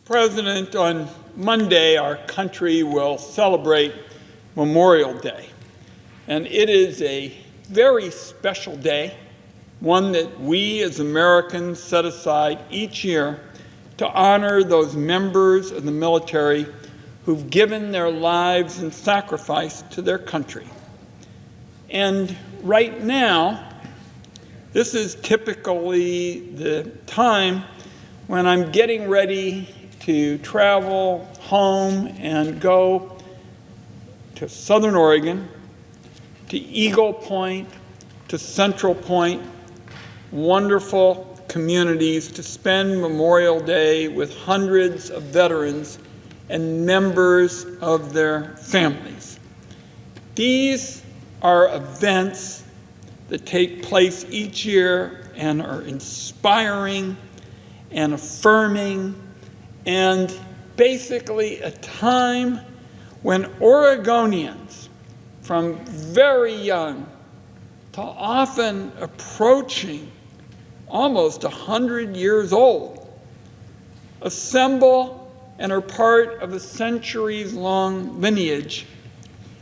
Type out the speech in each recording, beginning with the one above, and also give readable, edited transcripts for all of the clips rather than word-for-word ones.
President, on Monday, our country will celebrate Memorial Day. And it is a very special day, one that we as Americans set aside each year to honor those members of the military who've given their lives in sacrifice to their country. And right now, this is typically the time when I'm getting ready to travel home and go to Southern Oregon, to Eagle Point, to Central Point, wonderful communities to spend Memorial Day with hundreds of veterans and members of their families. These are events that take place each year and are inspiring and affirming, and basically a time when Oregonians, from very young to often approaching almost 100 years old, assemble and are part of a centuries-long lineage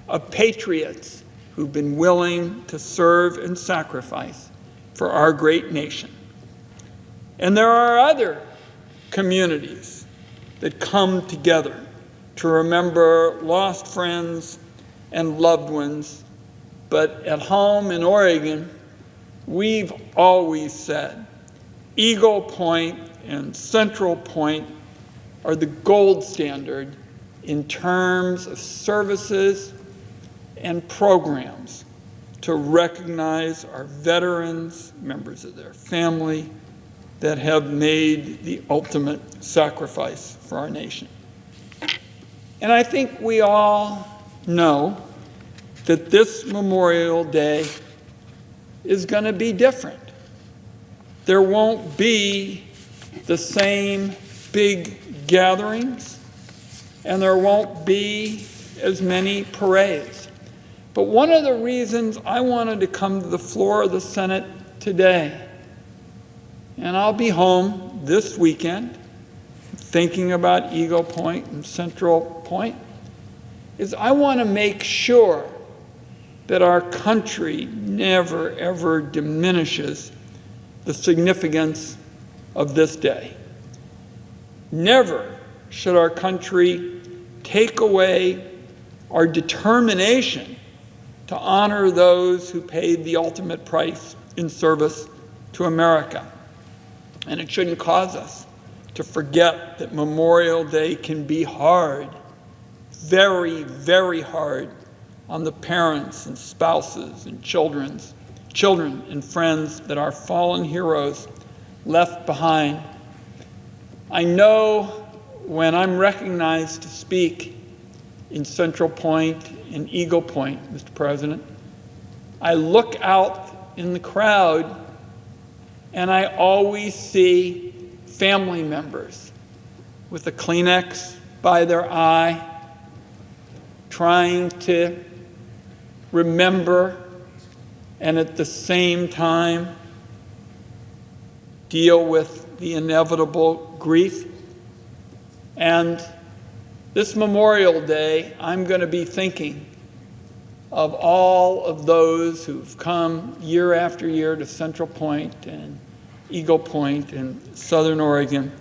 of patriots who've been willing to serve and sacrifice for our great nation. And there are other communities that come together to remember lost friends and loved ones. But at home in Oregon, we've always said Eagle Point and Central Point are the gold standard in terms of services and programs to recognize our veterans, members of their family, that have made the ultimate sacrifice for our nation. And I think we all know that this Memorial Day is going to be different. There won't be the same big gatherings, and there won't be as many parades. But one of the reasons I wanted to come to the floor of the Senate today, and I'll be home this weekend thinking about Eagle Point and Central Point, is I want to make sure that our country never, ever diminishes the significance of this day. Never should our country take away our determination to honor those who paid the ultimate price in service to America. And it shouldn't cause us to forget that Memorial Day can be hard, very, very hard on the parents and spouses and children and friends that our fallen heroes left behind. I know when I'm recognized to speak in Central Point and Eagle Point, Mr. President, I look out in the crowd and I always see family members with a Kleenex by their eye, trying to remember and at the same time deal with the inevitable grief. And this Memorial Day, I'm going to be thinking of all of those who've come year after year to Central Point and Eagle Point in Southern Oregon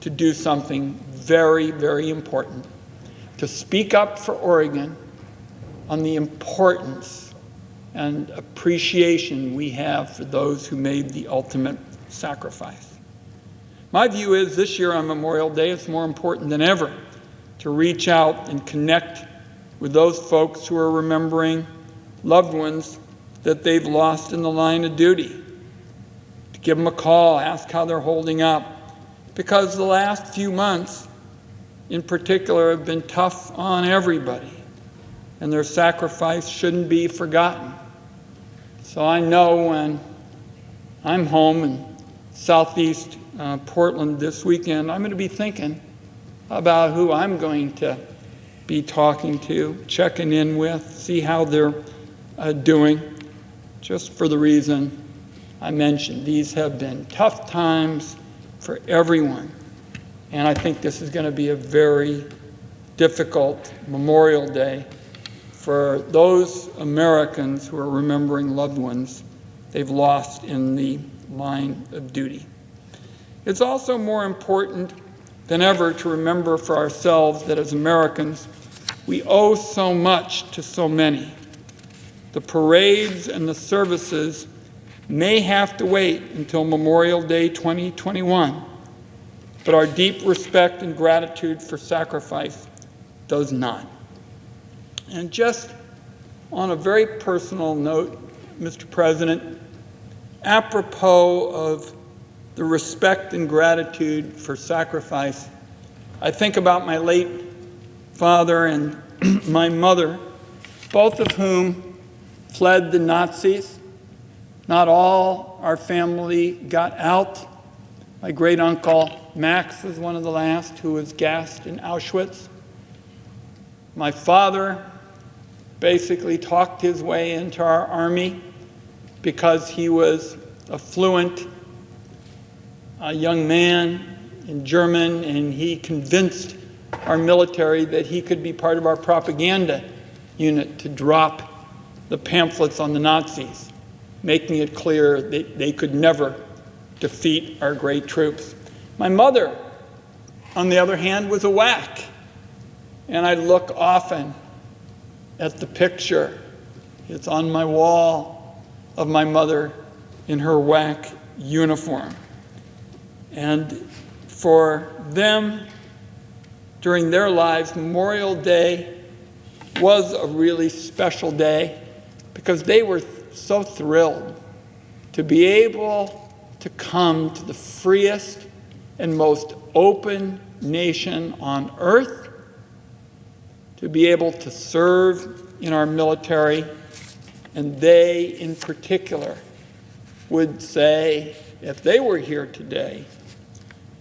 to do something very, very important, to speak up for Oregon on the importance and appreciation we have for those who made the ultimate sacrifice. My view is this year on Memorial Day, it's more important than ever to reach out and connect with those folks who are remembering loved ones that they've lost in the line of duty. To give them a call, ask how they're holding up, because the last few months in particular have been tough on everybody, and their sacrifice shouldn't be forgotten. So I know when I'm home in southeast Portland this weekend, I'm going to be thinking about who I'm going to be talking to, checking in with, see how they're doing, just for the reason I mentioned. These have been tough times for everyone, And I think this is going to be a very difficult Memorial Day for those Americans who are remembering loved ones they've lost in the line of duty. It's also more important than ever to remember for ourselves that as Americans, we owe so much to so many. The parades and the services may have to wait until Memorial Day 2021, but our deep respect and gratitude for sacrifice does not. And just on a very personal note, Mr. President, apropos of the respect and gratitude for sacrifice, I think about my late father and my mother, both of whom fled the Nazis. Not all our family got out. My great uncle Max was one of the last who was gassed in Auschwitz. My father basically talked his way into our army because he was a fluent young man in German, and he convinced our military that he could be part of our propaganda unit to drop the pamphlets on the Nazis, making it clear that they could never defeat our great troops. My mother, on the other hand, was a WAC, and I look often at the picture. It's on my wall of my mother in her WAC uniform. And for them, during their lives, Memorial Day was a really special day because they were so thrilled to be able to come to the freest and most open nation on earth, to be able to serve in our military, and they in particular would say, if they were here today,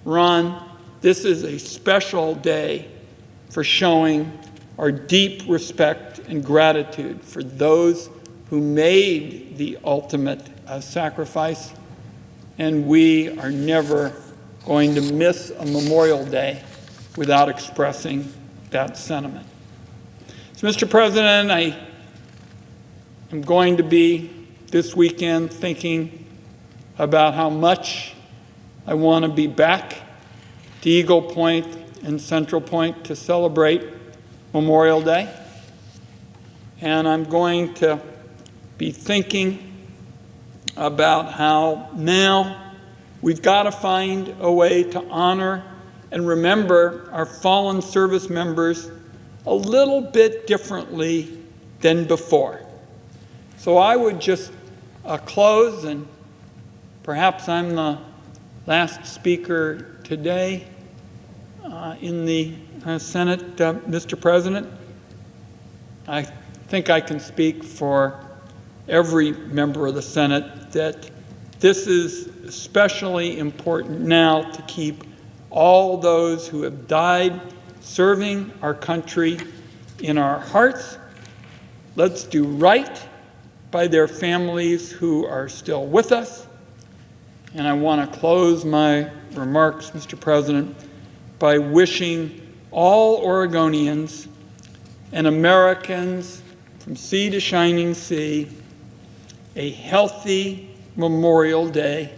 Ron, this is a special day for showing our deep respect and gratitude for those who made the ultimate sacrifice, and we are never going to miss a Memorial Day without expressing that sentiment. So, Mr. President, I am going to be this weekend thinking about how much I want to be back to Eagle Point and Central Point to celebrate Memorial Day. And I'm going to be thinking about how now we've got to find a way to honor and remember our fallen service members a little bit differently than before. So I would just close, and perhaps I'm the last speaker today in the Senate, Mr. President. I think I can speak for every member of the Senate that this is especially important now to keep all those who have died serving our country in our hearts. Let's do right by their families who are still with us. And I want to close my remarks, Mr. President, by wishing all Oregonians and Americans from sea to shining sea a healthy Memorial Day